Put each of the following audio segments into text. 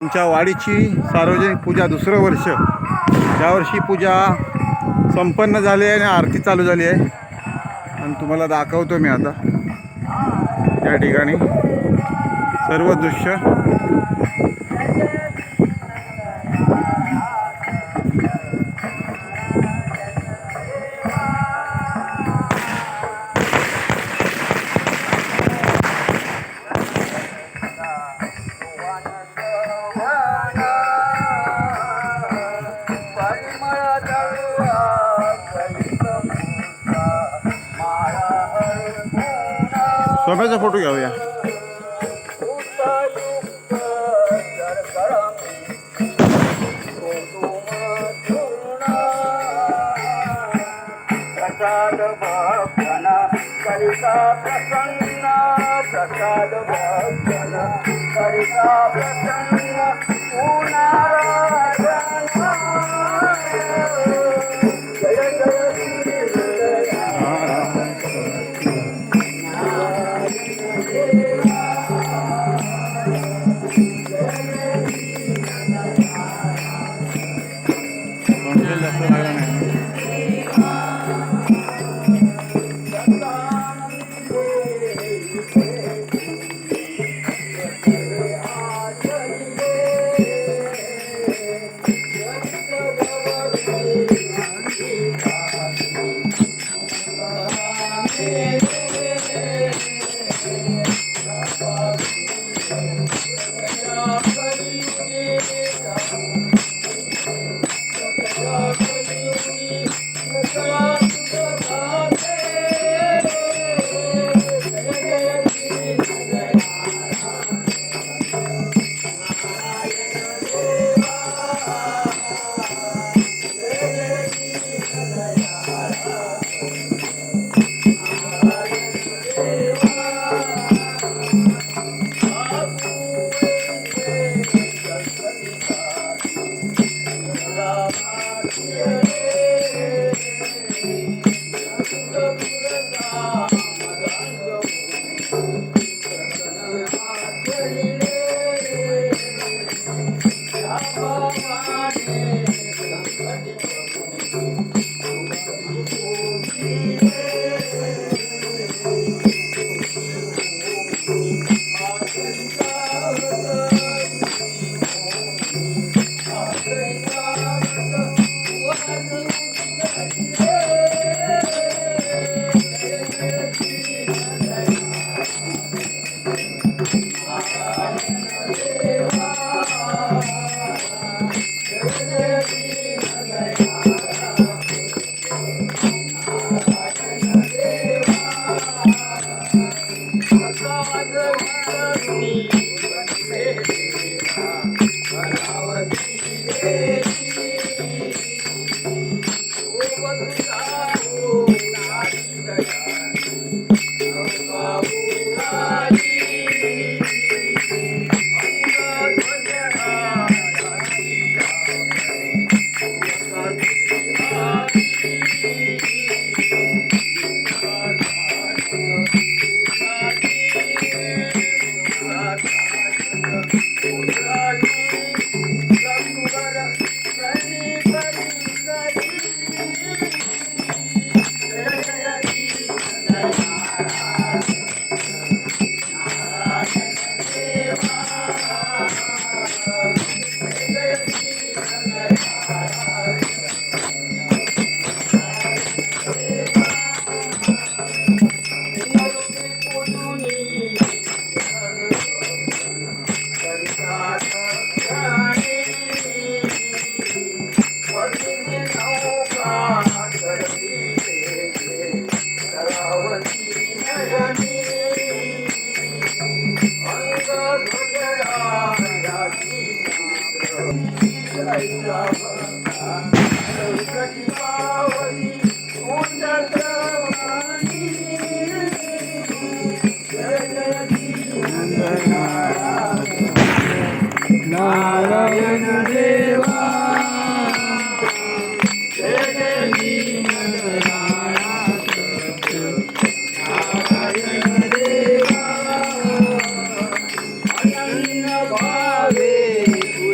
आमच्या वाडीची सार्वजनिक पूजा दुसरं वर्ष. यावर्षी पूजा संपन्न झाली आहे आणि आरती चालू झाली आहे आणि तुम्हाला दाखवतो मी आता या ठिकाणी सर्व दृश्य. सोम्याचा फोटो घेऊया. प्रसाद भक्तन करिता प्रसन्न, प्रसाद भक्तन करिता प्रसन्न, नारायण जय नारायण देवा भावे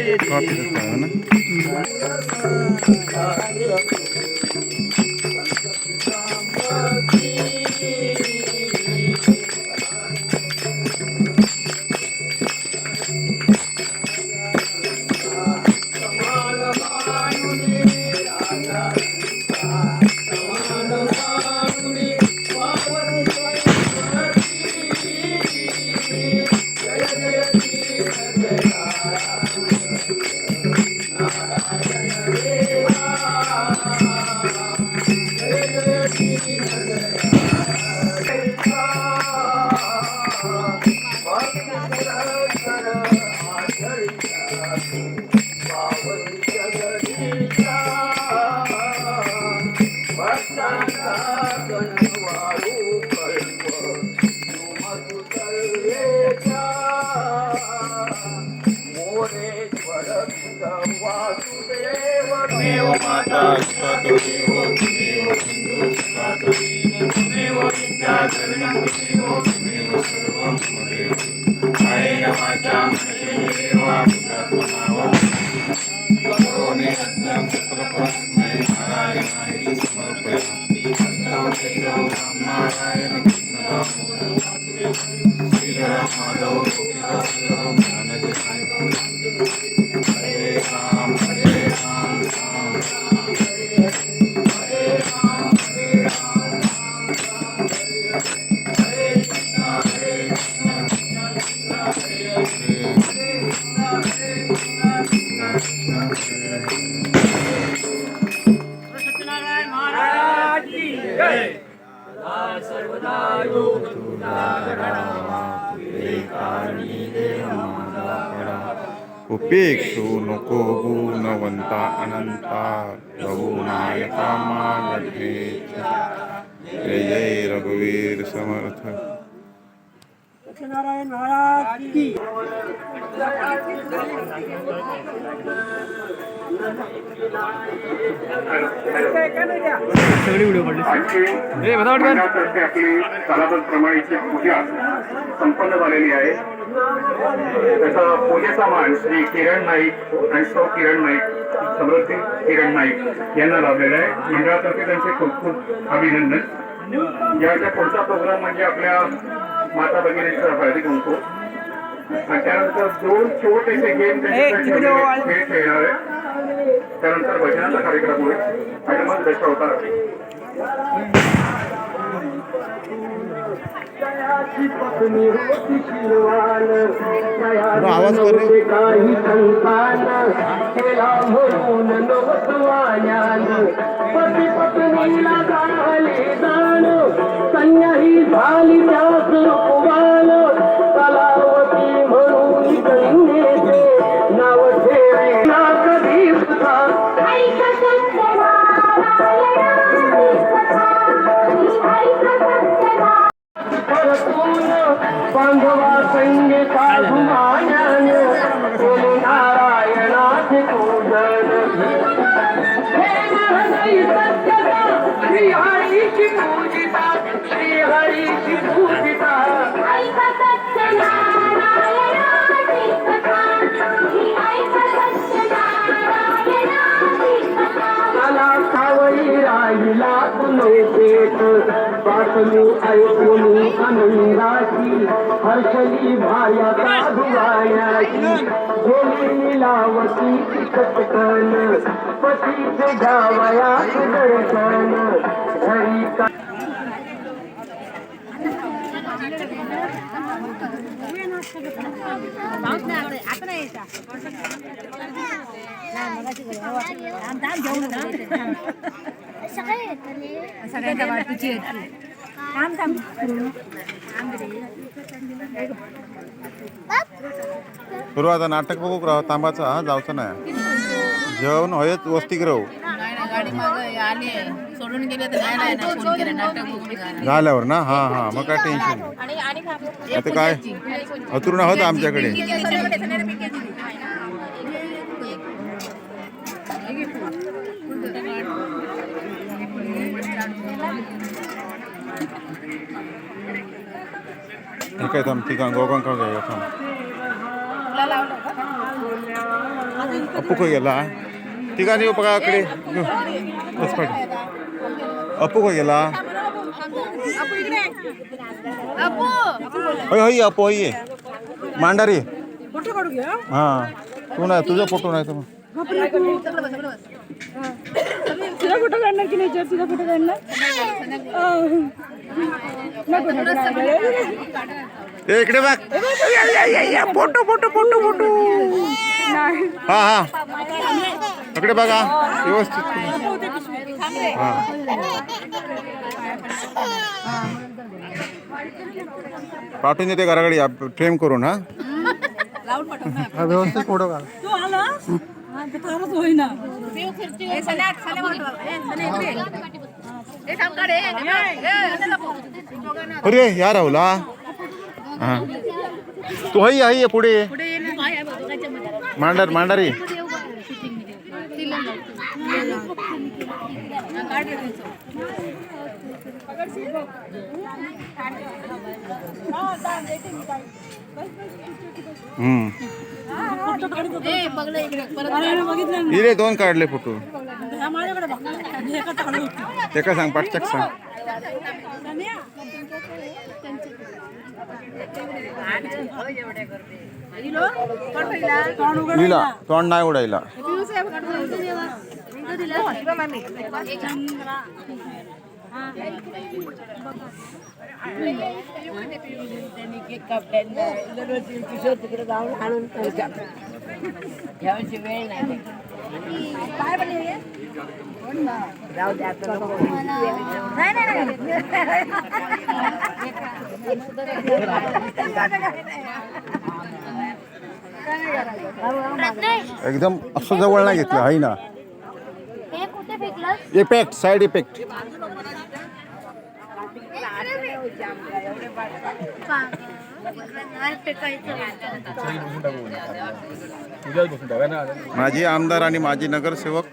कॉफीचं स्टॉल आहे ना. देव माता स्वतो देवो देव सिंधु स्वतो देव विद्याधरणं देवो देव सर्वं देव कायेन वाचा मनसेन देवा भूतात्मनावा करोमि यज्ञं तत्रपस्मै नारायणाय समर्पयामि हस्तं केशवं नारायण कृष्णदामोदरं श्रीधरं माधवं गोपिकासुरं ज्ञानजनाय हरे राम राम सत्यनारायण महाराज की जय। सर्वदा योग उपेक्षू नको गुणवंता अनंता प्रभू नायका मागे जय जय रघुवीर समर्थ. सत्यनारायण महाराज की महिन्यातर्फे आपली कालाबद्ध प्रमाणेची पूजा संपन्न झालेली आहे. त्याचा पूजेचा मान श्री किरण नाईक आणि सौ किरण नाईक समृद्धी किरण नाईक यांना लाभलेला आहे. मंडळातर्फे त्यांचे खूप खूप अभिनंदन. याच्या पुढचा प्रोग्राम म्हणजे आपल्या माता भगिनीचा हळदी कुंकू आणि त्यानंतर 2 छोटेसे गेम खेळ खेळणार आहे. त्यानंतर भजनाचा कार्यक्रम होईल आणि मग दशावतार आवाज कर रे. काही संतान केला म्हणून नवसवाल्यान पती पत्नीला झाले जाण कन्या ही झाली त्यास उपवान कलावती म्हणून कन्येचे नाव ठेवे ना कधी सुद्धा बांधवा संगे साधू मान्यान नारायणाचे पूजन हे हरी सत्यता श्री हरीची पूजिता श्री हरीची पूजिता मला सावळी राहिला तुले पेट बातमी ऐकून आनंदाची हर्षली भाया साधुवाण्याची गेली लीलावती कटकन पतीचे गावया दर्शन घरी का सगळ्यांच्या वाटूची थांब थांब सुरू आता नाटक बघू राव तांबाचा हा जाऊचं नाही जेवण होयच वस्तीगृह गाडी मग आली सोडून गेले तर नाही ना फोन केला नाटक बघून झाल्यावर ना. हा हा मग काय टेन्शन नाही. आता काय अतुर्ण होत आमच्याकडे. ठीक आहे थांब ठीक आहे गोगन खाऊ घ्या थांब. तुला लावलं का? अपू काय गेला ठिकाणी बघा इकडे बस पाठ. अपू काय गेला अप्पू होय होय अपू होय मांडारी फोटो काढू घ्या. हां तू नाही तुझा फोटो नाही तर मग तुला फोटो काढणार की नाही जर तुझा फोटो काढणार ए इकडे बघ फोटो फोटो फोटो फोटो हा हा इकडे बघा व्यवस्थित हा पाठवून देते घराकडे फ्रेम करून हा लावून पाठव ना. व्यवस्थित फोटो काढ. तू आलास ते फारच होईना. ए, सन्या, सन्या पाठव. ए, सन्या इकडे. ए, थांब काढ, ए, ए, सन्याला बोल. अरे या राहुला हा तू हई आहे पुढे पुढे ये ना. काय आहे बघ, त्याच्यामध्ये. मांडारी हा, काढ रे त्याचं. ए, बघलं इकडे. परत काढ. बघितलं इरे 2 काढले फोटो ह्या माझ्याकडे बघ. मी एका टाकलं होतं. ते का सांग पाठचक सांग दिलो? काढ पहिला. तोंड उघड. लिला तोंड नाही उडायला पिऊस आहे, काढ पहिला. इकडे दिलं. शिवा मामी. त्यांनी केक कापल्यानं दरवर्षी किशोर तिकडे जाऊन आणून यावर्षी वेळ नाही काय बनले? जाऊ द्या आता नको. नाही एकदम असं जवळ नाही घेतलं आहे ना हे कुठे फेकलं? इफेक्ट साईड इफेक्ट माझी आमदार आणि माजी नगरसेवक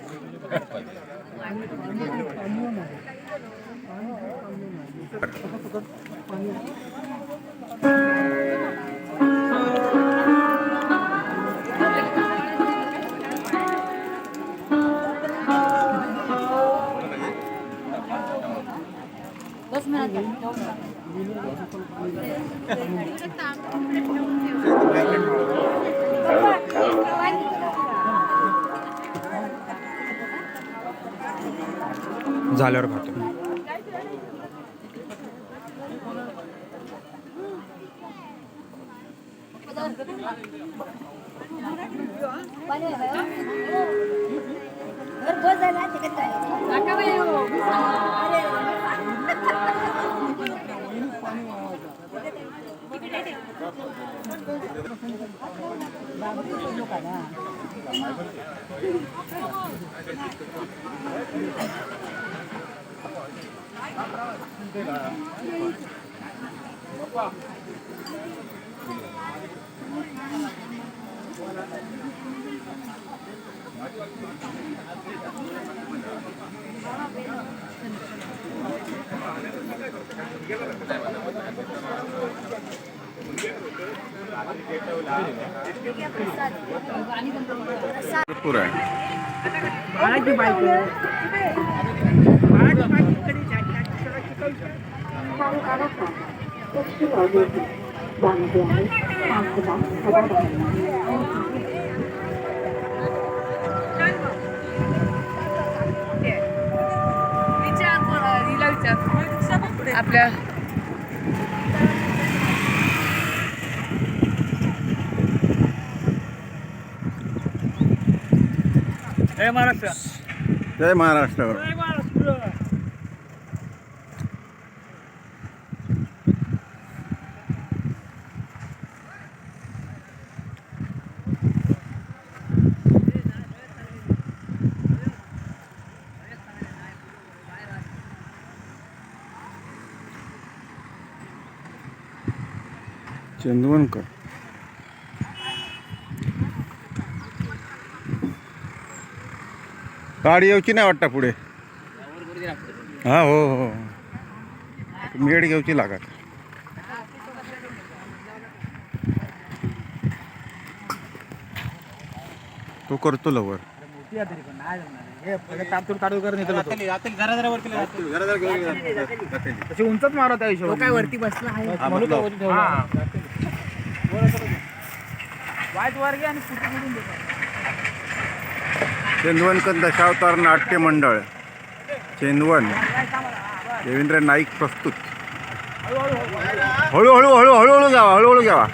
बस मिळालं. झाल्यावर खातो बस झाला तिकडे काय? भरपूर आहे बाळाची बायको. आपल्या जय महाराष्ट्र. जय महाराष्ट्र जय महाराष्ट्र. चंदवनकर गाडी येऊची नाही वाटतं पुढे हा हो हो मेड घेऊची लागत तो करतो लवर. उंचच मारा त्या हिशोबाने. काय वरती बसला आहे वाईट वर्ग आणि कुठे कुठून देतात. चेंदवनकर दशावतार नाट्य मंडळ चेंदवन देवेंद्र नाईक प्रस्तुत. हळूहळू हळूहळू हळूहळू जावा हळूहळू जावा.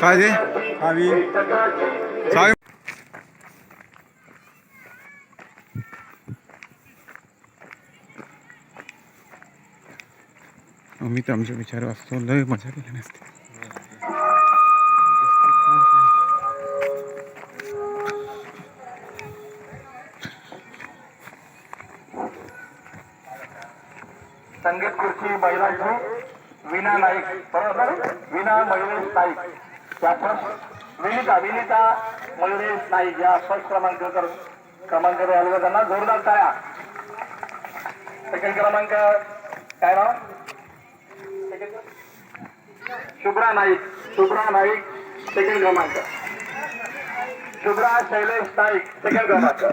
काय ते सांग. आम्ही तर आमचे विचार वाचतो. लय मजा केली नसते. संगीत खुर्ची महिलांची वीणा नाईक बरोबर वीणा मयुरेश नाईक या फर्स्ट विनिता मयुरेश नाईक या फर्स्ट क्रमांक आलेला त्यांना जोरदार टाळ्या. सेकंड क्रमांक काय नाव शुभ्रा नाईक सेकंड क्रमांक शुभ्रा शैलेश नाईक सेकंड क्रमांक.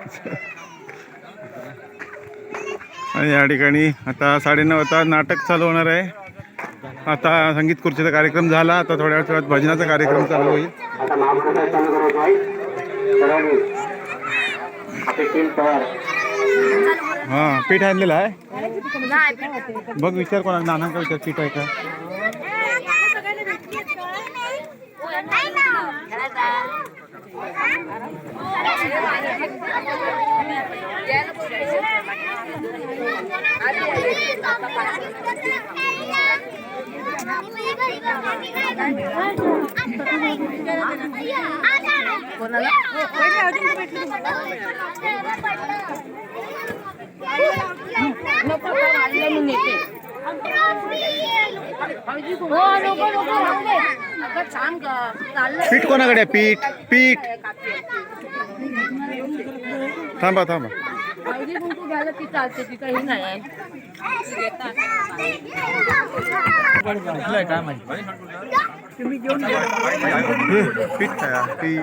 आणि या ठिकाणी आता 9:30 वाजता नाटक चालू होणार आहे. आता संगीत खुर्चीचा कार्यक्रम झाला. आता थोड्या वेळात भजनाचा कार्यक्रम चालू होईल. हां पीठ आणलेलं आहे. बघ विचार कोणा नानांका विचार पीठ आहे का. पीठ कोणाकडे आहे? पीठ थांबा पीठ काय पीठ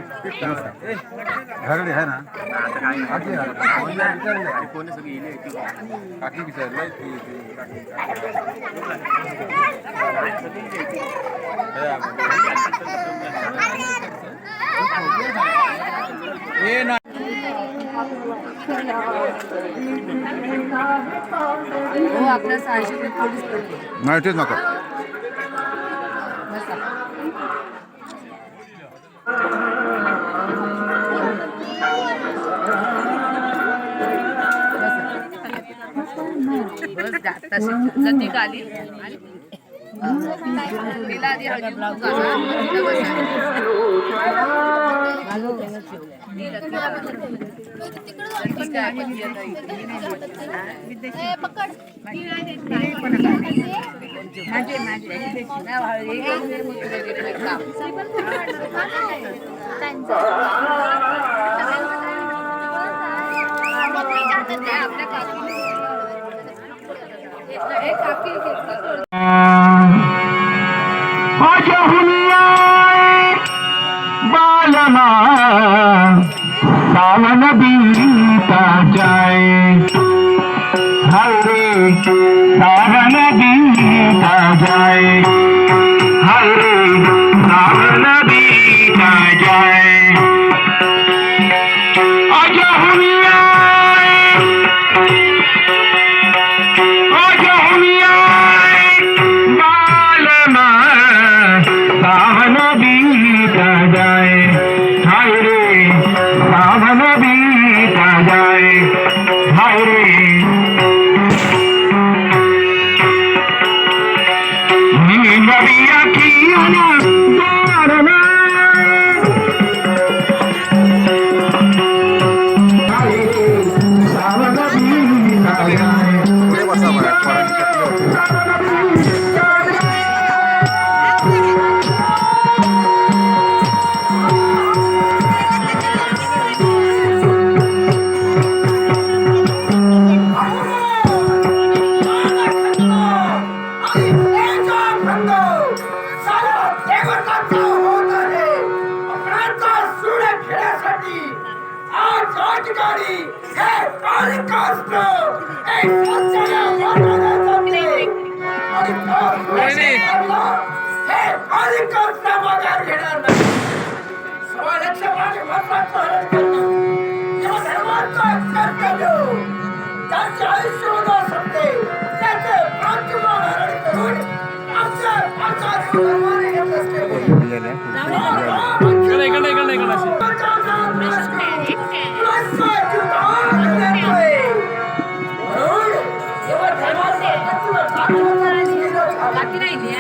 घरडे आहे ना. काकी विचारलं आपल्या 600 रुपये पोलीस पडले. नाही तेच नका. बस तशी नदी आली तिला आधी हळदी बालना सावन बीता जाए हरे सावन बीता जाए हरे सावन बीता जाए आजा हुनिया बालना सावन बीता जाए हाय रे सावन बीता जाए हाय रे नींदिया की दारना हाय रे सावन बीता जाए. पुढे बसा बरं. बाकी राहिली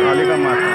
कालिका माता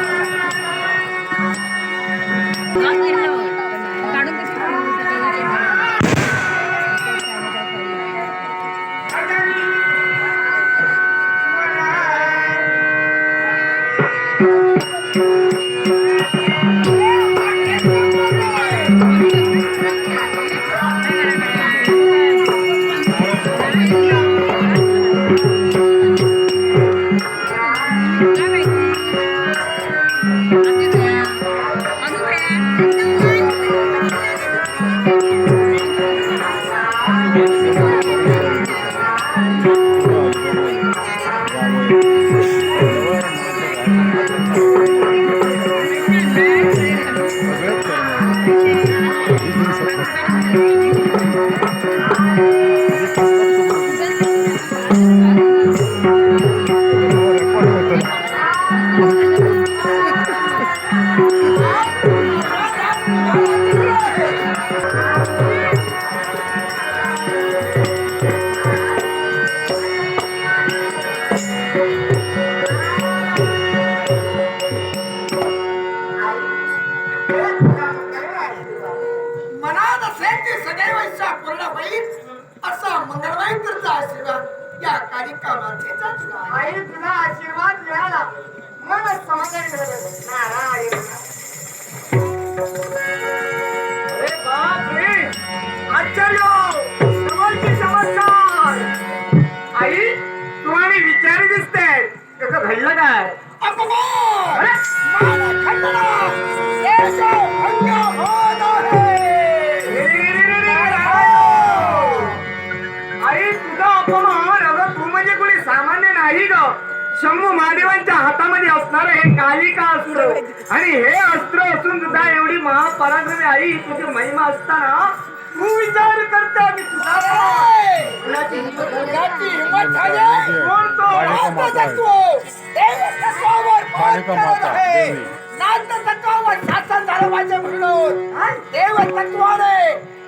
मनात असेल ते सदैव इच्छा पूर्ण होईल असा मंगळवाईचा आशीर्वाद या कालिका मातेचा तुला आई तुला आशीर्वाद मिळाला मन समाधान झालं नारायण अरे बाप रे आश्चर्य समजते चमत्कार आई तुम्हाला विचार दिसते कसं घडलं काय अपमान मान खंडना येशो भंग होत आहे आई तुझा अपमान अगं तू म्हणजे कोणी सामान्य नाही ग शंभू महादेवांच्या हातामध्ये असणार हे कालिका अस्त्र आणि हे अस्त्र असून सुद्धा एवढी महापराक्रमी आई तुझी महिमा असताना तू विचार करता मी तुझा हिंमत झाली बोलतो कालिका माता देवी. नाट्यतत्वावर शासन झालं पाहिजे म्हणून देवतत्वाने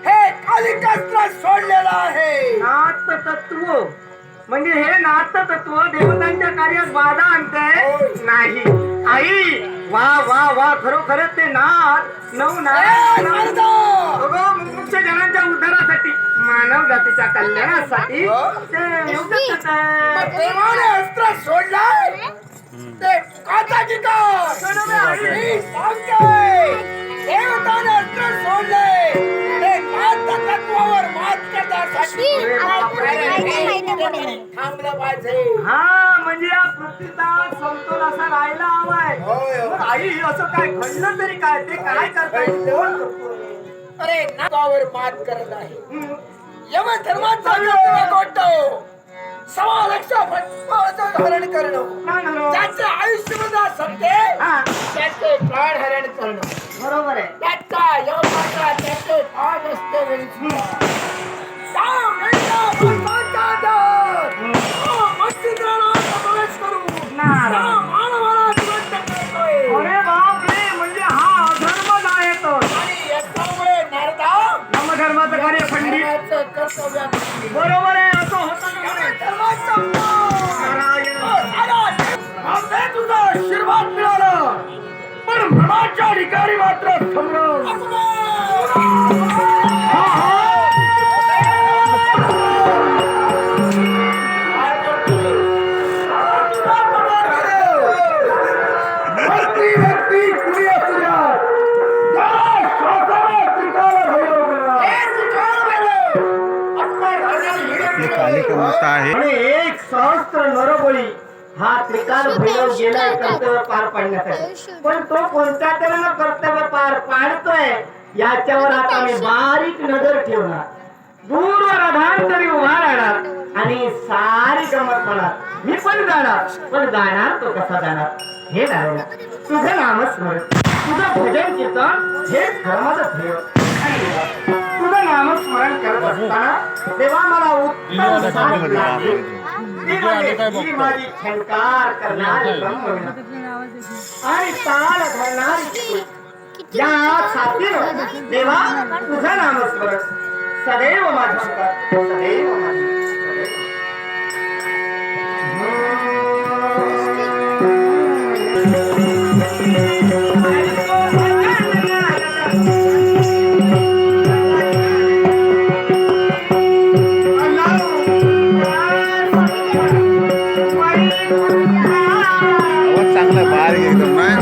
हे कालिकास्त्र सोडलेलं आहे नाट्यतत्व म्हणजे हे नाट्यतत्व देवतांच्या कार्यात बाधा आणते नाही आई वा वा वा खरोखरच ते नाथ मुख्य जनांच्या उद्धारासाठी मानव जातीच्या कल्याणासाठी ते योग्य देवाने अस्त्र सोडला ते काचा की का देवताने अस्त्र सोडले ते तत्वावर मात करण्यासाठी थांबलं पाहिजे हा म्हणजे या पृथ्वीचा समतोल असा राहायला हवाय मग आई असं काय घडलं तरी काय ते काय करता येईल अरे नावावर मात करत आहे यम धर्माचा गोठतो 1.25 लाख फटकाचं हरण करणं त्याचे आयुष्यमध्ये संपते त्याचे प्राण हरण करणं बरोबर आहे त्याचा योगाचा त्याचे भाग असते वेळी प्रवेश करू मानवाला जिवंत करतोय अरे बापरे म्हणजे हा अधर्मच आहे तो आणि याच्यामुळे नारदा धर्माचं कार्य खंडित कर्तव्य बरोबर आहे असं होतं तुझा आशीर्वाद मिळाला पण मनाच्या ठिकाणी मात्र व्यक्ती कुणी असू द्या मोठा आहे. आणि 1,000 नरबळी हा त्रिकाल भैरव गेलाय कर्तव्य पार पाडण्यासाठी. पण तो कोणत्या तऱ्हेनं कर्तव्य पार पाडतोय याच्यावर आता मी बारीक नजर ठेवणार. दूरवर अधांतरी उभा राहणार आणि सारी गमत म्हणणार. मी पण जाणार, पण जाणार तो कसा जाणार हे नारायणा तुझं नामस्मरण, तुझं भजन कीर्तन हे धर्माचं ध्येय. तुझं नामस्मरण करत असताना तेव्हा मला उत्तम साथ लागली. ती म्हणजे ही माझी झंकार करणारी ब्रह्मवीणा आणि ताल धरणारी चितू. या साथीनं देवा तुझं नामस्मरण सदैव माझं सदैव माझं. आवाज चांगला बारीक एकदम नाही.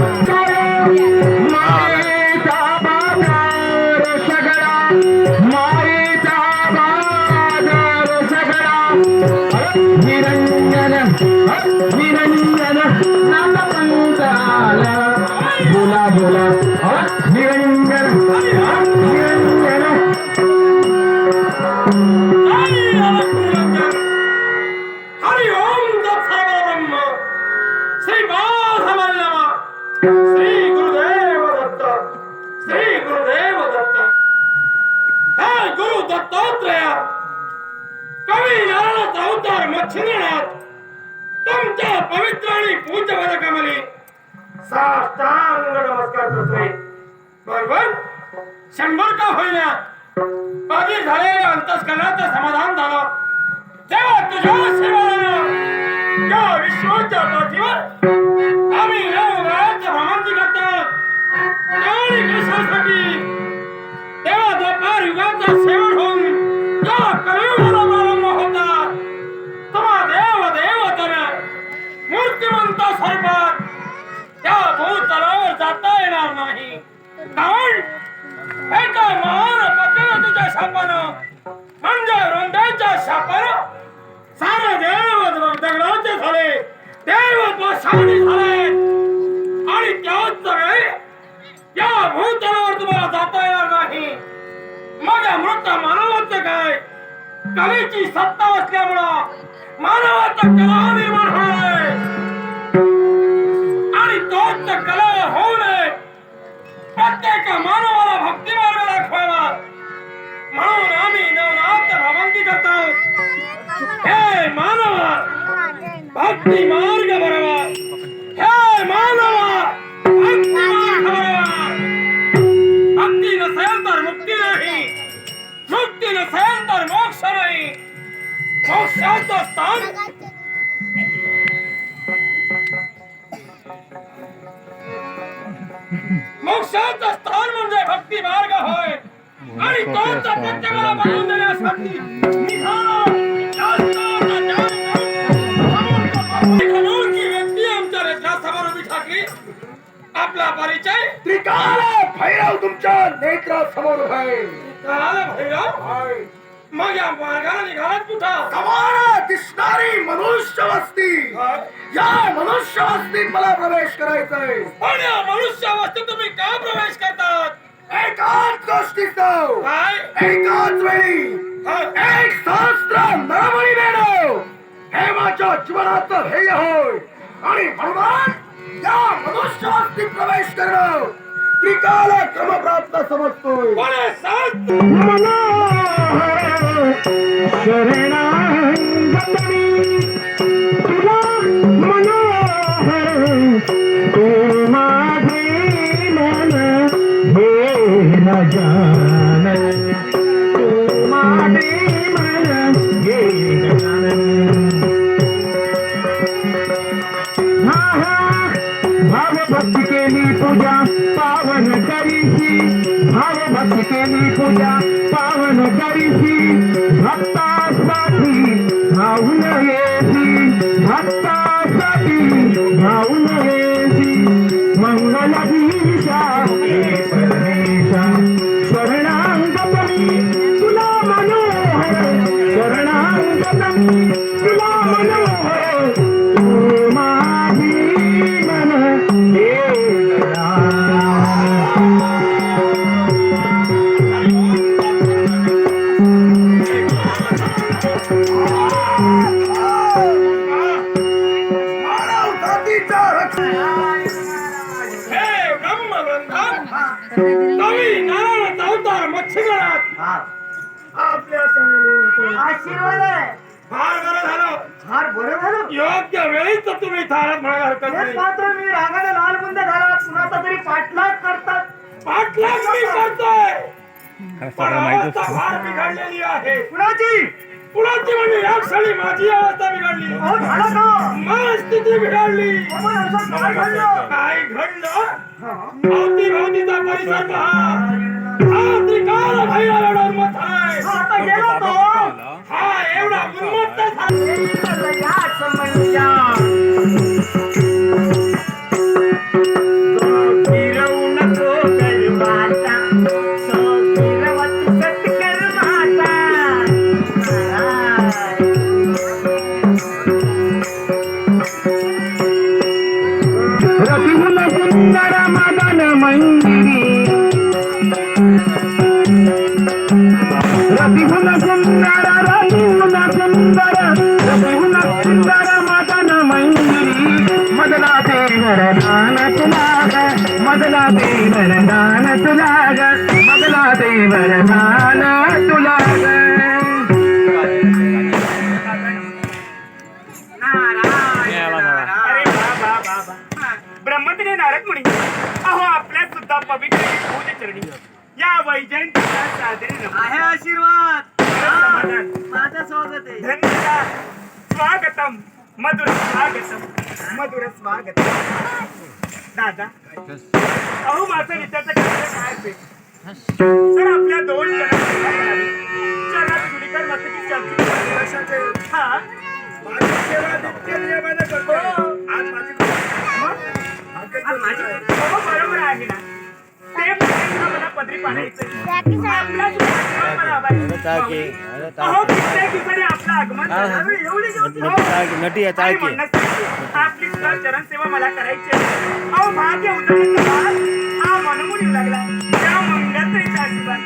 हरि ओम दत्त श्री बाधवल्लभ श्री गुरुदेव दत्त श्री गुरुदेव दत्त. हे गुरु दत्तात्रय कवी नारायणाचा अवतार मच्छिंद्रनाथ तुमच्या पवित्र आणि पूज्य पदकमली साष्टांग नमस्कार करतोय. बरोबर 100 का होईना कधी झालेल्या अंतस्करणाचं समाधान झालं तेव्हा तुझ्या सेवाला या विश्वाच्या पाठीवर आम्ही नवरात्र भ्रमंती करतात. आणि कशासाठी तेव्हा दुपार युगाचा सेवन होऊन या कलियुगाला प्रारंभ होता. तुम्हा देव देवतानं मूर्तिमंत स्वरूपात त्या भूतलावर जाता येणार नाही. कारण एका महान पतिव्रतेच्या शापानं म्हणजे वृंदाच्या शापानं सारे देव दगडाचे झाले, देव पाषाणी झाले. आणि त्याच वेळी या भूतलावर तुम्हाला जाता येणार नाही. मग या मृत मानवाचं काय? कलेची सत्ता असल्यामुळं मानवाचा कला निर्माण होय आणि तोच कला होऊ नये. प्रत्येक मानवाला भक्ती मार्ग दाखवावा म्हणून आम्ही नवरात्र भ्रमंती करतो. हे मानवा भक्ती मार्ग बरोबर, हे मानवा भक्ती मार्ग बरोबर. भक्ती नसेल तर मुक्ती नाही, मुक्ती नसेल तर मोक्ष नाही. मोक्षाचं स्थान मोक्षाचं स्थान म्हणजे भक्ती मार्ग होय. आणि तोच प्रत्येकाला बनवून देण्यासाठी व्यक्ती आमच्या नेत्रासमोर उभी ठाकली. आपला परिचय त्रिकाल भैरव तुमच्या नेत्रासमोर आहे. त्रिकाल भैरव मग या मार्गाला निघालात कुठं? समाना दिसणारी मनुष्य वस्ती, या मनुष्य वस्तीत मला प्रवेश करायचा आहे. पण या मनुष्य वस्तीत तुम्ही का प्रवेश करतात? एकाच गोष्टीचं काय? एकाच वेळी 1,000 नरबळी देणं हे माझ्या जीवनाचं ध्येय होय. आणि म्हणून या मनुष्य वस्तीत प्रवेश करणं त्रिकाल क्रमप्राप्त समजतोय. कोणी सांग? भाव भक्ति केली पूजा पावन करीसी, भाव भक्ति केली पूजा पावन करीसी. भक्तासाठी धावून येसी, भक्तासाठी धावून येसी. मंगल दिशा परमेशा शरणांगतमी तुला मनोहर शरणांगतमी चिघळत हा आपल्या समोर आशीर्वाद आहे. फार बरं झालं. फार बरं झालं. योग्य वेळीच तर तुम्ही थारात म्हणायला हरकत तेच नाही. मात्र मी रागाने लाल बुंद झाला. कुणाचा तरी पाठलाग करतात. पाठलाग मी करतोय पण अवस्था फार बिघडलेली आहे. कुणाची? कुणाची म्हणजे या क्षणी माझी अवस्था बिघडली. अहो झालं का? माझी स्थिती बिघडली. अहो, असं काय घडलं? काय घडलं? अवतीभवतीचा परिसर पहा. हा त्रिकाल भैरव एवढा उन्मत्त आहे. हा, आता गेला तो. हा एवढा उन्मत्त झाला. याच म्हणजे फिरवू नको गर्भाचा, फिरवत सत्कर्माचा. रतिहुन सुंदर मदन मंदिरी, रतिहुन सुंदर, रतिहुन सुंदर, रतिहुन सुंदर मदन मंदिरी. मदला ते वरदान तुला ग, मदला ते वरदान तुला ग, मदला ते वरदान तुला ग. अरे बाबा बाबा ब्रह्मदेव नारद मुनी, अहो आपल्या सुद्धा पवित्र पूज चरणी या वैजयंतीच्या सादरी आहे आशीर्वाद. माझं स्वागत आहे. धन्यवाद. स्वागतम मधुर स्वागतम, मधुर स्वागतम. दादा अहो माझं विचारचं काय ते तर आपल्या दोन चरण सुडीकर मस्तकी चर्चित. हा माझी सेवा नित्य नियमाने करतो. आज माझी बरोबर आहे ना. ते मला पदरी पाडायचं. अहो कित्येक दिवसांनी आपलं आगमन झालं. एवढी आपली सुद्धा चरण सेवा मला करायची आहे. अहो भाग्य उजळण्याचा हा मनमून येऊ लागला. त्या मंगळात्रीचा आशीर्वाद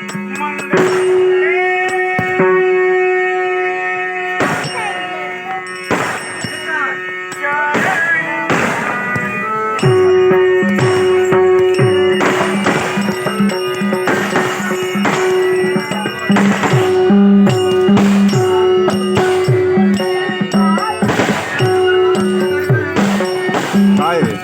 काय रे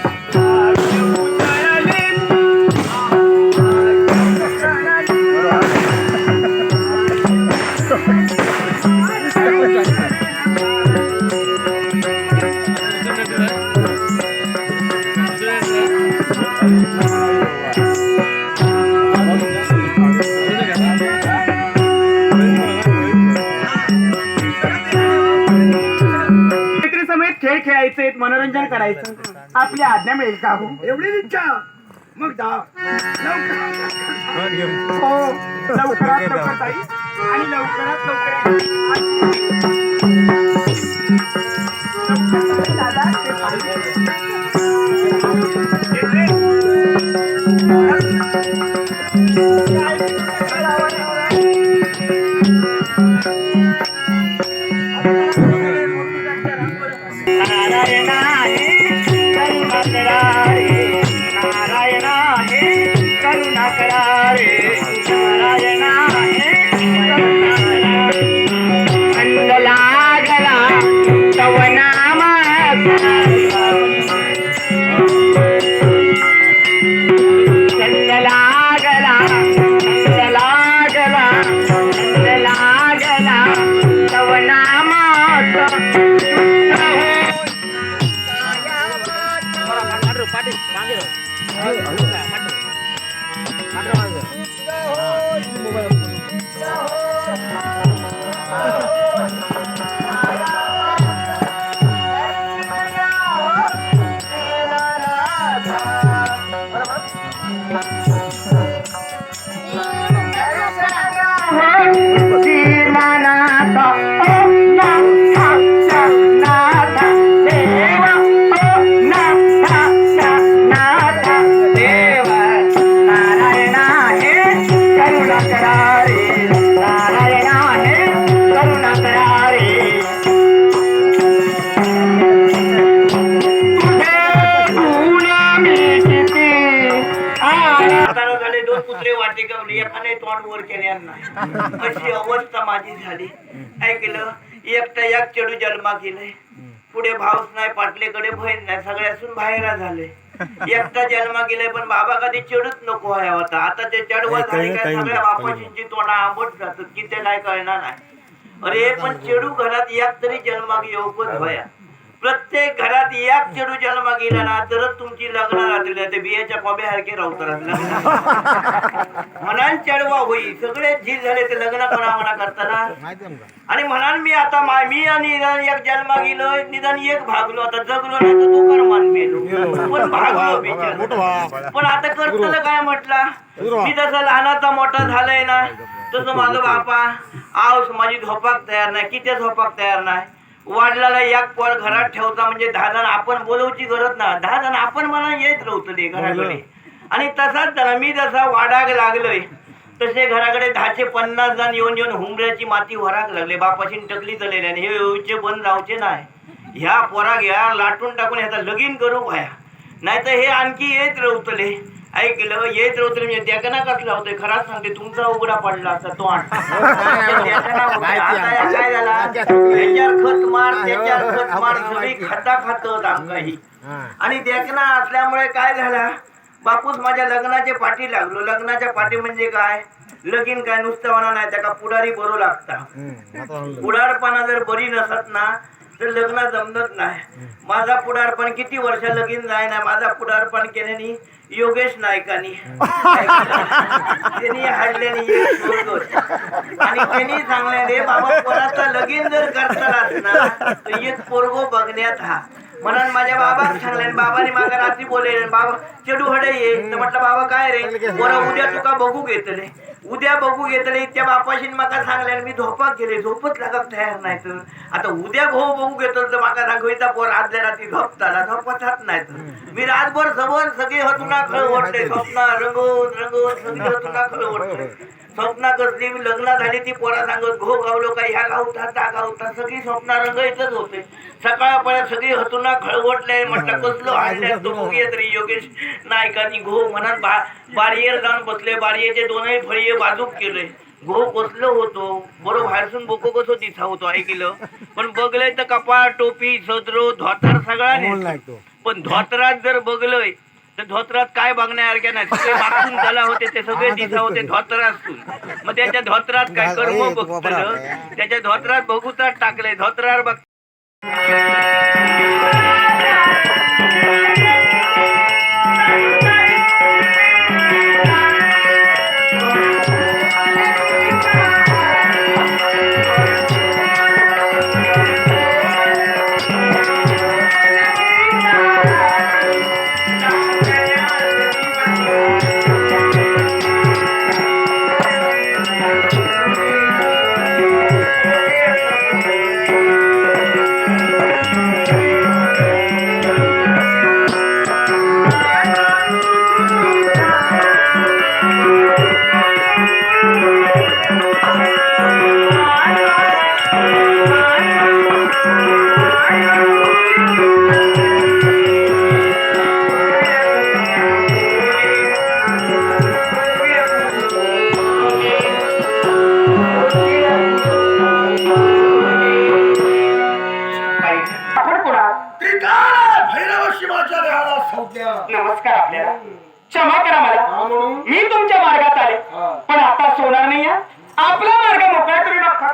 समेत खेळ खेळायचे, मनोरंजन करायचं. आपली आज्ञा मिळेल का? हो एवढी इच्छा मग जा हो लवकरात लवकर जाईल आणि लवकरात लवकर दादा ते नारायण आहे करुणा करा रे, नारायण आहे करुणा करा रे, नारायण आहे करुणा करा रे. अंध लागला तव नामाचा, अंध लागला, अंध लागला, अंध लागला तव नामाचा. एकाने तोंड वर केल्या नाही अशी अवस्था माझी झाली. ऐकलं एकटा एक चेडू जन्मा केलंय. पुढे भाऊच नाही, पाटलेकडे बहीण नाही, सगळ्यासून बाहेर झाले. एकटा जन्मा गेलाय पण बाबा कधी चेडूच नको आहे होता. आता ते चढवा झाली काय सगळ्या बापाशींची तोंडा आंबट जातात की ते काय कळणार नाही. अरे पण चेडू घरात एक तरी जन्मा येऊकच व्हाया. प्रत्येक घरात एक चेडू जन्मा गेला ना तरच तुमची लग्न राहतील. ते बियाच्या कोंब्यासारखे राहतात म्हणाल चढवा होई. सगळे झील झाले ते लग्न म्हणा करताना. आणि म्हणाल मी आता मी आणि एक जन्मा गेलो निदान एक भागलो. आता जगलो नाही तर तो कर्मान मेलो पण भागलो बिचार. पण आता करतलं काय म्हटलं मी जसं लहानाचा मोठा झालाय ना तसं माझं बापा आव माझी झोपाक तयार नाही. किती झोपाक तयार नाही. वाढलाला एक पोर घरात ठेवता म्हणजे 10 जण आपण बोलवची गरज ना. 10 जण आपण मला येत राहतो घराकडे. आणि तसाच झाला मी जसा वाडाक लागलोय तसे घराकडे 10-50 जण येऊन येऊन हुंबऱ्याची माती वराक लागले. बापाशी टकली चाललेली आणि हे येऊचे बंद लावचे नाही. ह्या पोरा घ्या लाटून टाकून ह्याचा लगीन करू भया नाही तर हे आणखी येत राहतले. ऐकलं येत राहतले म्हणजे त्याकना कसला होतोय खराच सांगते तुमचा उघडा पडला असता तो काय झाला त्याच्यावर खत मार त्याच्यावर खत मार सगळी खाता खात काही. आणि देखना असल्यामुळे काय झाला बापूस माझ्या लग्नाच्या पाठी लागलो. लग्नाच्या पाठी म्हणजे काय लगीन काय नुसतं म्हणा नाही त्याला पुढारी बरो लागता. पुढारपणा जर बरी नसत ना तर लग्न जमत नाही. माझा पुढारपण किती वर्ष लगीन जाय ना. माझा पुढारपण केल्याने योगेश नायकानी त्यांनी हाडल्याने आणि त्यांनी सांगले रे बाबा कोणाचा लगीन जर करतालाच ना तर एक पोरगो बघण्यात हा. म्हणून माझ्या बाबाक सांगले. बाबाने मागा रात्री बोले बाबा चेडू हडे ये. तर म्हटलं बाबा काय रे बरं उद्या तुका बघू घेतले. उद्या बघू घेतले त्या बापाशी माका सांगले. मी झोपाक गेले झोपच लागत तयार नाही. तर आता उद्या भाऊ बघू घेतो तर माका दाखवायचा पोर आदल्या रात्री झोपताला झोपत नाही. तर मी रातभर सबन सगळे हतुना खळ ओढले. स्वप्न रंगवून रंगवून सगळे हतुना खळ ओढले. स्वप्ना कसली लग्न झाली ती पोरा सांगत घो गावलो का ह्या गावता त्या गावता सगळी स्वप्न रंगायचंच होते. सकाळपर्यंत सगळी हतुना खळवटले. म्हटलं कसलो हाडल्या तो बघूया तरी योगेश नायकानी घो म्हणून बारीयर जाऊन बसले. बारीयेचे दोनही फळीये बाजूक केले. घो कसलं होतो बरोबर बाहेरसून बोको कसं दिसा होतो ऐकलं. पण बघलंय तर कपाळ टोपी सदरो धोतर सगळा नाही. पण धोतरात जर बघलंय तर धोत्रात काय बघण्यासारख्या नाही. सगळे मागून झाला होते ते सगळे दिसा होते धोत्रातून. मग त्याच्या धोत्रात काय कर्म बघतलं त्याच्या धोत्रात बघूतात टाकले. धोत्रावर बघ नमस्कार. आपल्याला क्षमा करा मला मी तुमच्या मार्गात आले पण आता सोडणार नाही. आपला मार्ग मोकळा करू नका.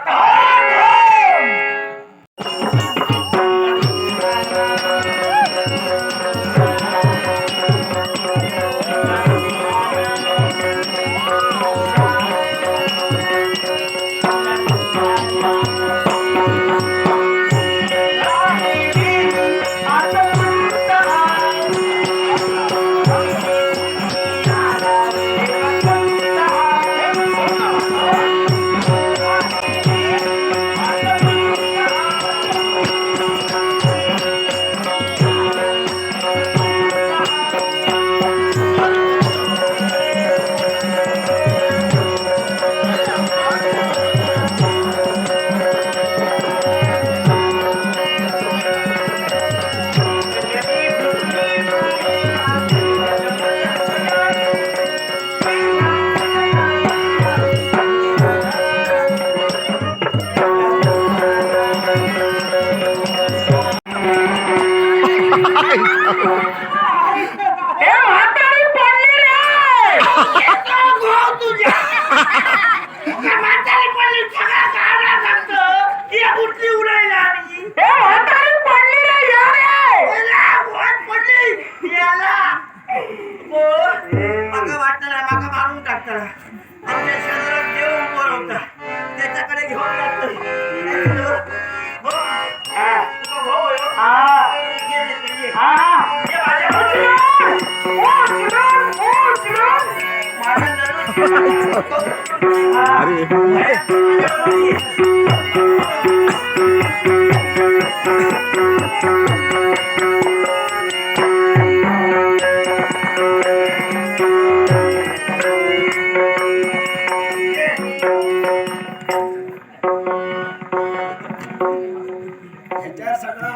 ह्याच्या सगळा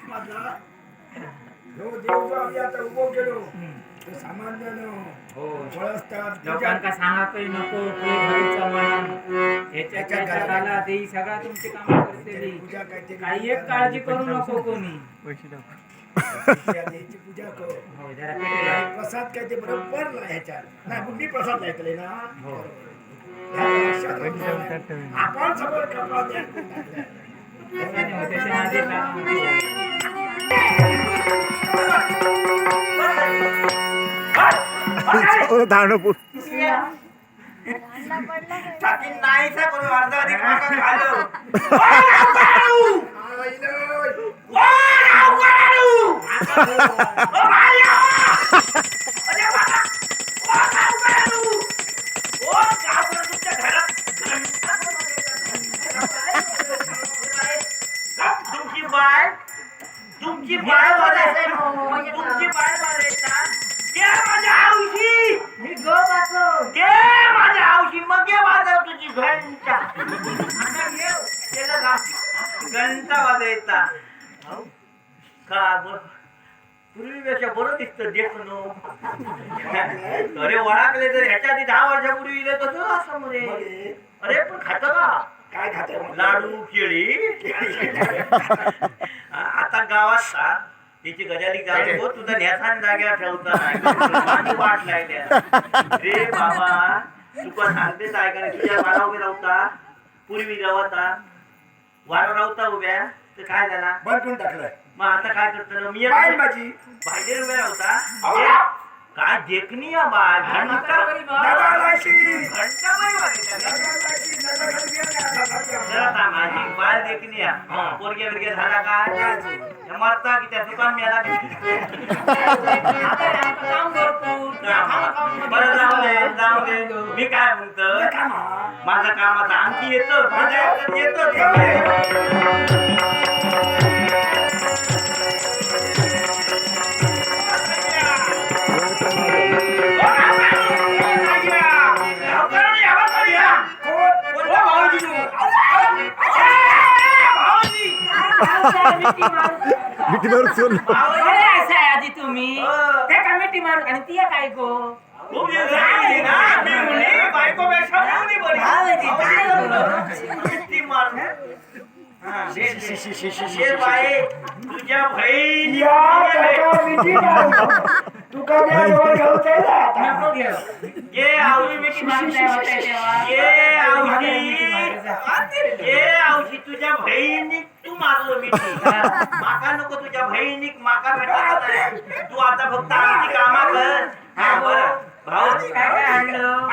मधला जो देव जो आम्ही आता उभो केलो तो सामान्य वळसतात लोकांका सांगा काही नको काही घरीचा म्हणा ह्याच्या घराला देई सगळा तुमची कामं करतेली पूजा काय ते काही एक काळजी करू नको कोणी देवाची पूजा कर हो जरा पेटे आणि प्रसाद काय ते बरोबर ना ह्याच्यात नाही मग मी प्रसाद ऐकले ना हो. ह्या लक्षात राहून आपण सगळं कपाळ द्या त्याच्याने होते आधी काम धाणपूर अंडा पडला काय? टाकीन नाहीसा करून अर्धा अधिक माका खाल्लं तुमची बाळ तुमची बाळ बोलायचा ते माझ्या आऊशी मी गो बाको ते माझ्या आऊशी मग ये वाजव तुझी घंटा आता घेऊ त्याला घंटा वाजायचा का बर पूर्वीपेक्षा बरं दिसतं देखनो अरे ओळखले तर ह्याच्या आधी 10 वर्षापूर्वी इले तसं असं मध्ये अरे पण खातं का काय खाते लाडू केळी आता गावात का तिची गजाली गाव हो तुझा न्यासान जाग्यावर ठेवता आणि वाट लागल्या रे बाबा तुका सांगतेच ऐका तुझ्या वारा उभे राहता पूर्वी गावाता वारा राहता उभ्या तर काय झाला बंद करून टाकलं मग आता काय करतो मी बाई माझी बाहेर उभ्या राहता काय देखणी बाय घंटा नगालाशी घंटा बरी वागायचा जरा माझी बाळ देखणी पोरग्या बिरग्या झाला काय मरता की त्या दुकान मिळाला बरं जाऊ दे मी काय म्हणतो माझं काम आता आणखी येतं माझ्या येतं मिठी मारून सोडलं. आधी तुम्ही त्या का मिठी मारू आणि ती काय गो बायकोपेक्षा तुझ्या बहीण तुका नको घेऊ ये आवशी मिठी मारताय होत्या तेव्हा ये आवशी तुझ्या बहिणीक तू मारलो मिठी माका नको तुझ्या बहिणीक माका भेटत तू आता फक्त आमची कामा कर हा बरं भाऊ काय काय आणलं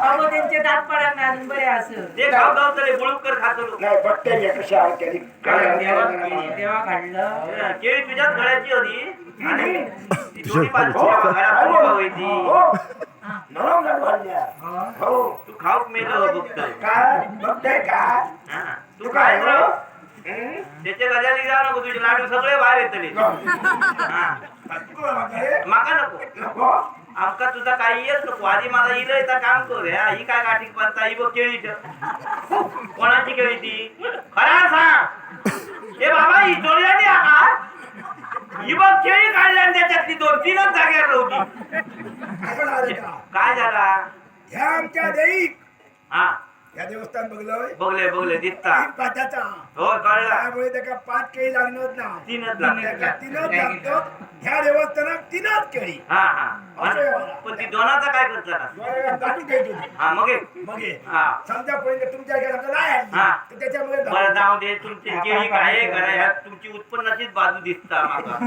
अहो त्यांचे दात पडत नाही अजून बरे असं ते गाव गाव तरी बुळूकर खातो नाही बघते कशा तेव्हा काढलं केळी तुझ्याच घराची होती आणि ती दोन्ही बाजूच्या घरात उभी व्हायची. तू खाऊक मेलो बघतोय काय बघताय का हा, तू काय त्याच्या गजाली जाऊ नको तुझे लाडू सगळे बाहेर येतले माका नको आमका तुझा काही येत नको आधी माझा इलयचा काम कर ही काय गाठी बनता ही बघ केळी कोणाची केळी ती खरा सांग हे बाबा ही चोरल्याने आकार ही बघ केळी काढल्या त्याच्यातली 2-3च जागेवर होती काय झाला ह्या आमच्या देई हा या देवस्थान बघलोय बघले दिसता पाठाचा हो कळला त्यामुळे त्याला 5 केळी लागणार ना 3च लागतात त्याला 3च लागतो ह्या देवस्थानात 3च केळी हा हा पण ती दोनाचा काय करतात दाटून घ्यायची हा मग मग हे. हा समजा पहिले तुमच्या घरात समजा नाही आली, हा. तर त्याच्यामुळे बरं जाऊ दे तुमची केळी काय करा ह्यात तुमची उत्पन्नाचीच बाजू दिसता माका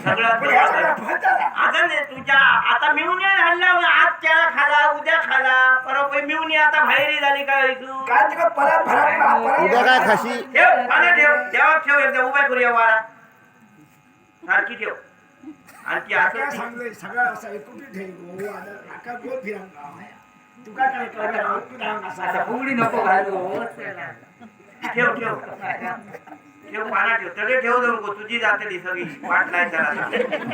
सगळ्यात पण ह्या सगळ्या महत्त्वाचं. फळतात. आता नाही तुझ्या आता मिळून हल्ला आज त्याला खाला उद्या खाला परवा मिळून आता बाहेर झाली काय तू काय तिकडं परत भरात उद्या काय खाशी ठेव पानं ठेव ठेवा ठेव एकदा उभा करूया वारा सारखी ठेव आणखी काय असं सांगलंय सगळं असं एकूण ठेव आता नाका गोल फिरांगा तुका काय कळलं तू धांग आता असा फुगडी नको घालू ठेव ठेव ठेव पाना ठेव तडे ठेव जाऊ नको तुझी जातली सगळी वाट नाही त्याला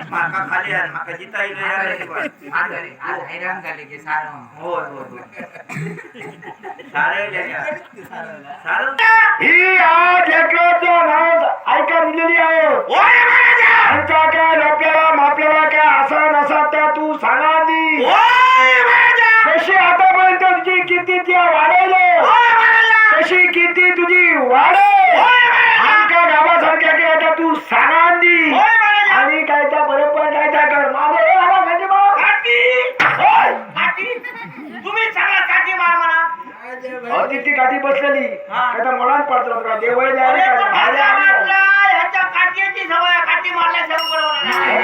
माका खाली आण माका जिता येईल आज हैराण झाले की सारं होय होय होय सारं ही आज लेकराचं नाव ऐका दिलेली आहे आमच्या काय आपल्याला काय असा नसा त्या तू सांगा ती कशी आतापर्यंत तुझी किती त्या वाढवलं कशी किती तुझी वाढे आमच्या गावासारख्या काय आता तू सांगा ती आणि काय त्या बरोबर काय त्या कर माझे हे आला म्हणजे तुम्ही सगळ्या काठी मार म्हणा ती काठी बसलेली आता मुलांत पडतो का देवळ अरे पण माझ्या वाटला, ह्याच्या काठीची सवय आहे, काठी मारल्याशिवाय बरोबर नाही.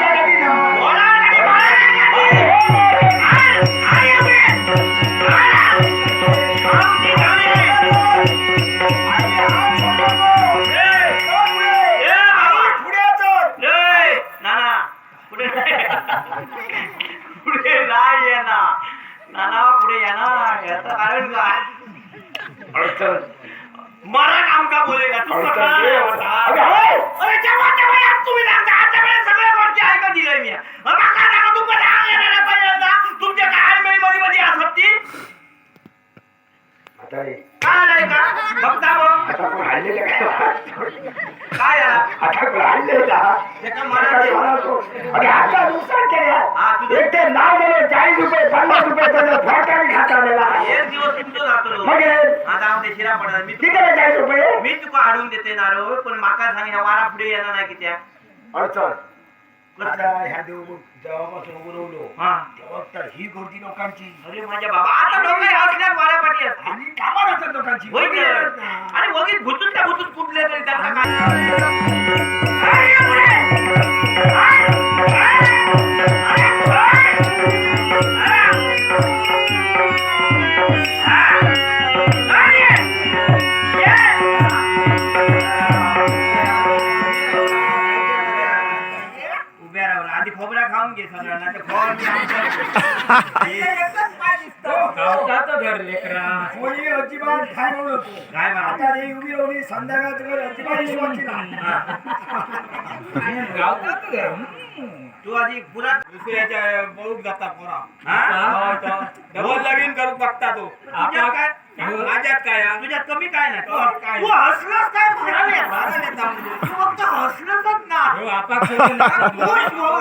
पुढे नाही येणार नाना पुढे येणार याचं कारण काय मरण आमका बोलेगा तू अरे जेव्हा तेव्हा यात तुम्ही सांगता आजच्या वेळेस सगळ्या गोष्टी ऐकत दिलंय मी माका सांगा तुमचं राग येणार पहिल्यांदा तुमच्या काय मेळी मध्ये असत ती काय नाही का बघता बघ काय एक ते नाव झालं 40 रुपये 50 रुपये त्याचं फरकाने खाता आलेला एक दिवस तुमचं जातो मग हे आता आमच्या शिरा पडला मी किती आहे 40 रुपये मी तुका अडवून देते ना रो पण माका सांग ह्या वारा पुढे येणार नाही की त्या अडचण आता ह्या देव जेव्हापासून उरवलो हा तेव्हा तर ही गर्दी लोकांची अरे माझ्या बाबा आता लोक असल्यात वाऱ्यापाठी असतात आणि कामाला असतात लोकांची होय की? आणि वगैरे भुतून त्या भुतून कुठले तरी त्यांना काय उभ्या राहून आधी खोबरा खाऊन घे सगळ्यांना ते गावतात घर लेकरा कोणी अजिबात काय म्हणू नको काय म्हणा आता रे उभी राहून संध्याकाळ अजिबात हिशोबाची नाही गावतात घर तू आधी पुरा दुसऱ्याच्या बळूक जाता पोरा हा? डबल लगीन करू बघता तो तुझ्यात काय माझ्यात काय हा? तुझ्यात कमी काय नाही काय? तू हसलास काय तू फक्त हसलंच ना ह्यो आपाक सगळं नाच लागलो खुश हो.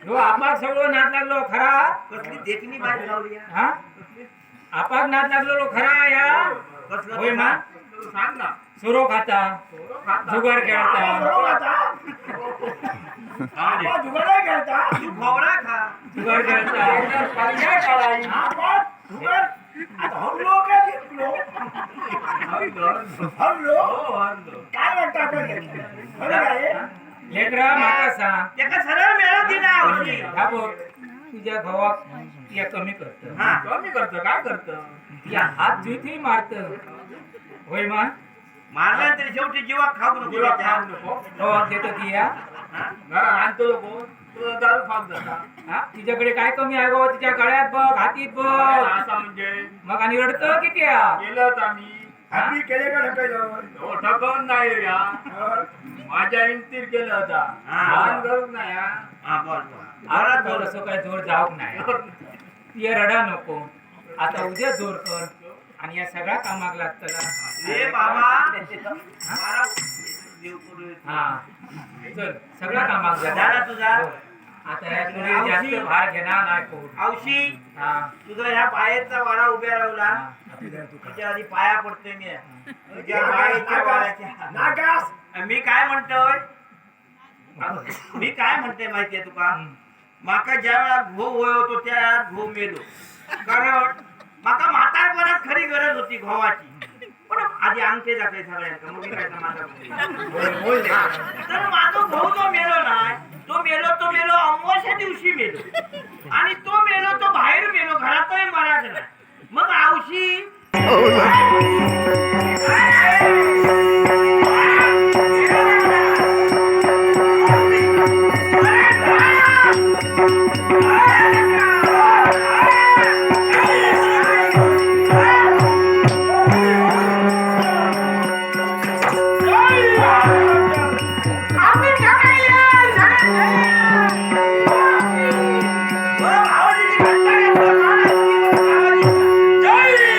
ह्यो आपाक सगळं नाच लागलो खरा कसली देखणी बाई लावली आहे. हा आपाक नाच लागलो खरा या कसलं होय ना सांग ना सुरो खाता जुगार खेळता हा रे. जुगार खेळता तू खोबरा खा जुगार खेळता आता हरलो काय घेतलो हरलो काय वाटतं आपण घेतलं हरलो काय लेकरा माका सांग त्याका सरळ मिळत दिला औषधी हा बघ तुझ्या भावाक या कमी करत हा कमी करतो काय करतो या हात जुईतही मारत होय मा मारला तरी शेवटी जीवा खाऊ नको तुला त्याच्या. खाऊ नको भावाक देतो ती या हा? घरात आणतो नको तुला दारू खात जाता हा तिच्याकडे काय कमी आहे गो तिच्या गळ्यात बघ हातीत बघ असा म्हणजे मग आणि रडतं किती या केलं आम्ही आम्ही केले का ढकललं हो, ठकवून नाही रे हा. माझ्या इंतीर केलं होता हा. लहान करूक नाही हा. हा बोल बोल आता घरात तो बोल. असं काय जोर जाऊक नाही ये रडा नको आता उद्या जोर कर आणि या सगळ्या कामाक लागतला ए बाबा मला देव करू. हा चल सगळ्या कामाक जा. झाला तुझा? हो. आता या पुढे जास्त भार घेणार नाही कोण औशी हा तुझा ह्या पायाचा वारा उभ्या राहला हा. तुझ्या आधी पाया पडतोय मी तुझ्या पायाच्या वाऱ्याच्या नागास मी काय म्हणतोय मी काय म्हणते माहितीये तुका माका ज्या वेळा घो होतो त्या वेळात घो मेलो कारण माका म्हातारपणात खरी गरज होती घोवाची पण आधी अंगठे जाते सगळ्यांना मग मी काय माझा तर माझा भाऊ जो मेलो नाही तो मेलो अमावस्या दिवशी मेलो आणि तो मेलो तो बाहेर मेलो घरातही मराठ नाही मग आवशी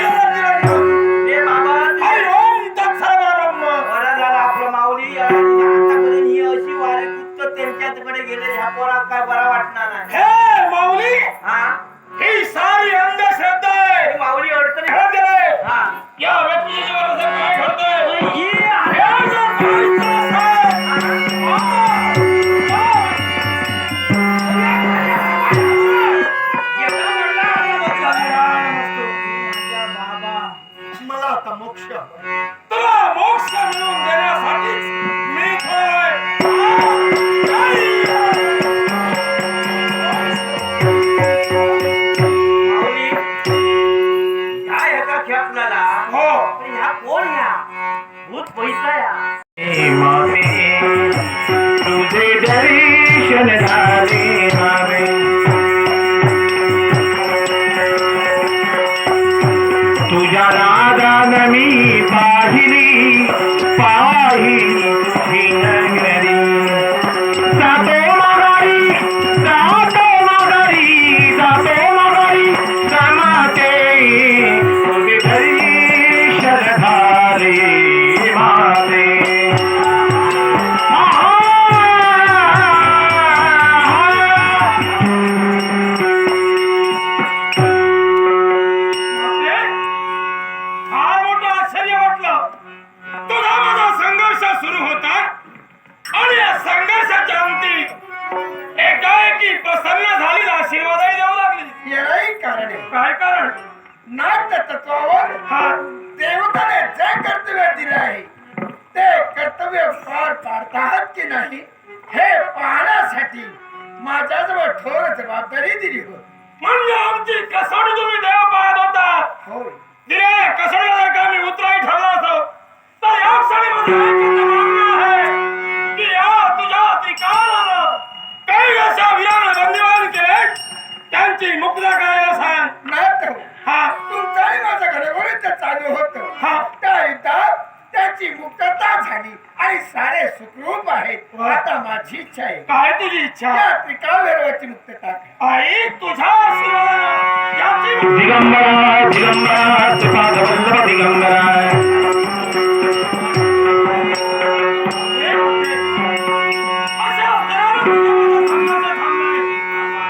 ए बाबा हरी ओम तत्सर्वब्रह्म. बरं झालं आपलं माऊली आतापर्यंत ही अशी वारे कुत्त त्यांच्याकडे गेले ह्या पोरात काय बरा वाटणार नाही हे माऊली, हा ही सारी अंधश्रद्धा आहे. माऊली अडचणी हे दे. हा या व्यक्तीच्या जीवनात असं काय घडतंय? ही हे जर पवित्र असेल, मला आता मोक्ष हवा. तुला मोक्ष मिळवून देण्यासाठीच मी इथं माऊली काय एका खेपणाला हो. पण ह्या कोण ह्या भूत पैसा या तुझे दर्शन झाले हवे, तुझ्या नादान मी पाहिली पाहिली ही नगरी. जातो माघारी, जातो माघारी, जातो माघारी, जमाते तुझे दर्शन झाले माझे. फार मोठं आश्चर्य वाटलं. तुझा माझा संघर्ष सुरू होता आणि या संघर्षाच्या अंती एकाएकी प्रसन्न झाली, आशीर्वादही देऊ लागली. येणारी कारण आहे. काय कारण? नाट्य तत्वावर हा देवताने जे कर्तव्य दिले आहे ते कर्तव्य पार पाडतात की नाही हे पाहण्यासाठी माझ्याजवळ ठोर जबाबदारी दिली होती. म्हणजे आमची कसोटी तुम्ही देव पाहत होता. हो, दिले कसोटीला जर का मी उतराई ठरला असो तर या क्षणी माझं एकच मागणं आहे की या तुझ्या त्रिकालानं काही अशा वीरांना बंदिवान केले त्यांची मुक्ता करायला सांग. नाट्य हा तुमचाही माझ्या घरावरच चालू होतं. हा. त्या युद्धात त्याची मुक्तता झाली आणि सारे सुखरूप आहेत. वा. आता माझी इच्छा आहे काय तुझी इच्छा? त्या त्रिकालभैरवाची मुक्तता करा. आई तुझ्या आशीर्वादानं याची मुक्ती. दिगंबरा दिगंबरा तुपादवल्लभ दिगंबरा. अशा तऱ्हेनं तुझ्या माझ्या संघर्ष थांबलाय.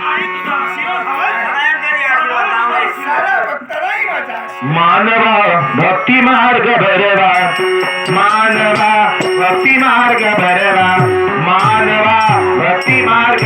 आई तुझा आशीर्वाद हवाय. नारायणकडे आशीर्वाद लावायचे. सारा भक्तांनाही माझा आशीर्वाद. मानवा भक्ती मार्ग भरवा, मानवा भक्ती मार्ग भरवा, मानवा भक्ती मार्ग